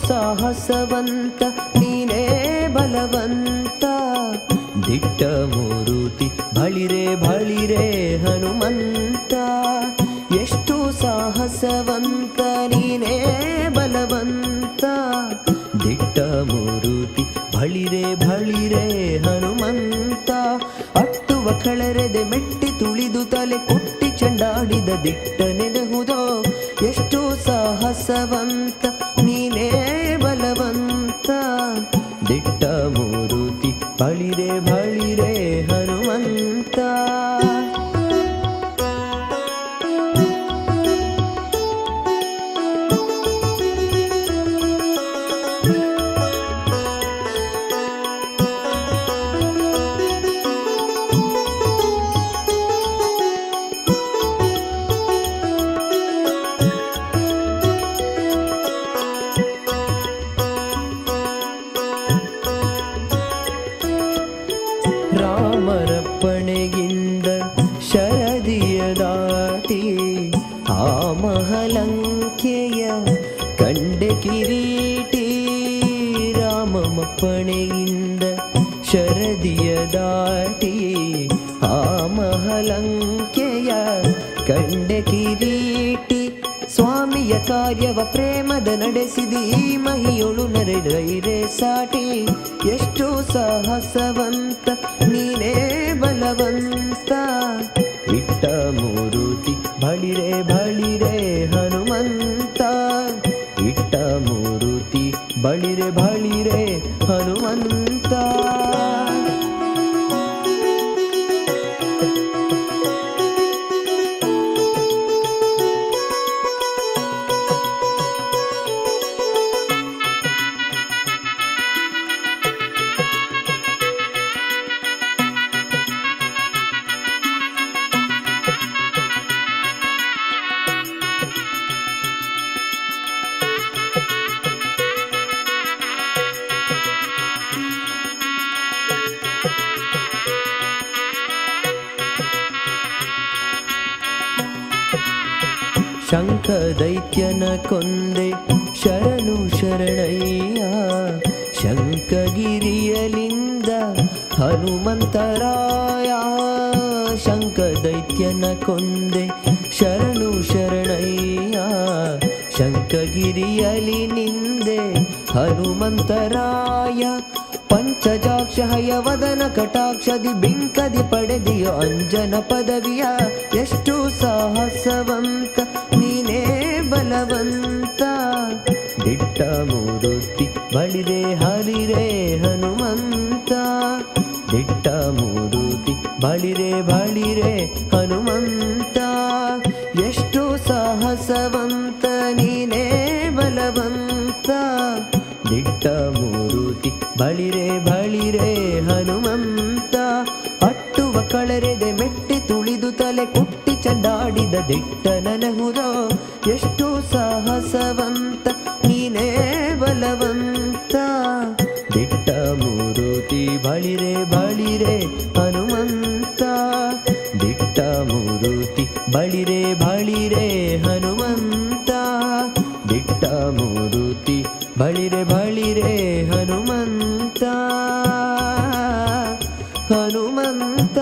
ಸಾಹಸವಂತ ನೀನೇ ಬಲವಂತ ದಿಟ್ಟ ಮೂರುತಿ ಬಳಿರೆ ಬಳಿರೆ ಹನುಮಂತ ಎಷ್ಟು ಸಾಹಸವಂತ ನೀನೇ ಬಲವಂತ ದಿಟ್ಟ ಮೂರುತಿ ಬಳಿರೆ ಬಳಿರೆ ಹನುಮಂತ ಅಟ್ಟುವ ಕಳರೆದೆ ಮೆಟ್ಟಿ ತುಳಿದು ತಲೆ ಕುಟ್ಟಿ ಚಂಡಾಡಿದ ದಿಟ್ಟ ನೆನೆಹುದೋ ಎಷ್ಟು ಸಾಹಸವಂತ ನೀನೇ ಬಲವಂತ ದಿಟ್ಟ ಮೂರುತಿ ಬಳಿರೆ ಬಳಿರೆ ಹನುಮಂತ ರಾಮರಪ್ಪಣೆಗಿಂದ ಶರದಿಯ ದಾಟಿ ಆ ಮಹಲಂಕೆಯ ಕಂಡೆ ಕಿರೀಟಿ ರಾಮಮಪ್ಪಣೆಯಿಂದ ಶರದಿಯ ದಾಟಿ ಆ ಮಹಲಂಕೆಯ ಕಂಡೆ ಕಿರೀಟಿ ಸ್ವಾಮಿಯ ಕಾರ್ಯವ ಪ್ರೇಮದ ನಡೆಸಿದಿ ಈ ಮಹಿಯೊಳು ನರೆರೈರೆ ಸಾಟಿ ಎಷ್ಟು ಸಾಹಸವಂತ ನೀನೇ ಬಲವಂತ ಇಟ್ಟ ಮೂರುತಿ ಬಳಿರೆ ಬಳಿರೆ ಹನುಮಂತ ಇಟ್ಟ ಮೂರುತಿ ಬಳಿರೆ ಬಳಿರೆ ಹನುಮಂತ ಶಂಖ ದೈತ್ಯನ ಕೊಂದೆ ಶರಣು ಶರಣಯ್ಯ ಶಂಖಗಿರಿಯಲಿಂದ ಹನುಮಂತರಾಯ ಶಂಖ ದೈತ್ಯನ ಕೊಂದೆ ಶರಣು ಶರಣಯ್ಯ ಶಂಖಗಿರಿಯಲಿ ನಿಂದೆ ಹನುಮಂತರಾಯ ಪಂಚಜಾಕ್ಷ ಹಯವದನ ಕಟಾಕ್ಷದಿ ಬಿಂಕದಿ ಪಡೆದಿಯೋ ಅಂಜನ ಪದವಿಯ ಎಷ್ಟು ಸಾಹಸವಂತ ನೀನೇ ಬಲವಂತ ದಿಟ್ಟ ಮೂರುತಿ ಬಳಿರೆ ಹರಿರೆ ಹನುಮಂತ ದಿಟ್ಟ ಮೂರುತಿ ಬಳಿರೆ ಬಳಿರೆ ಹನುಮಂತ ಎಷ್ಟು ಸಾಹಸವಂತ ನೀನೇ ಬಲವಂತ ದಿಟ್ಟ ಮೂರುತಿ ಬಳಿರೆ ಬಳಿರೆ ಹನುಮಂತ ಅಟ್ಟುವ ಕಳರೆದೆ ಮೆಟ್ಟಿ ತುಳಿದು ತಲೆ ಕುಟ್ಟಿ ಚಂಡಾಡಿದ ದಿಟ್ಟ ನನಹುದೋ ಎಷ್ಟು ಸಾಹಸವಂತ ನೀನೇ ಬಲವಂತ ದಿಟ್ಟ ಮೂರುತಿ ಬಳಿರೆ ಬಳಿರೆ ಹನುಮಂತ ದಿಟ್ಟ ಮೂರುತಿ ಬಳಿರೆ ಬಳಿರೆ ಹನುಮಂತ ದಿಟ್ಟ ಮೂರುತಿ ಬಳಿರೆ ಬಳಿರೆ ಹನುಮಂತ ಹನುಮಂತ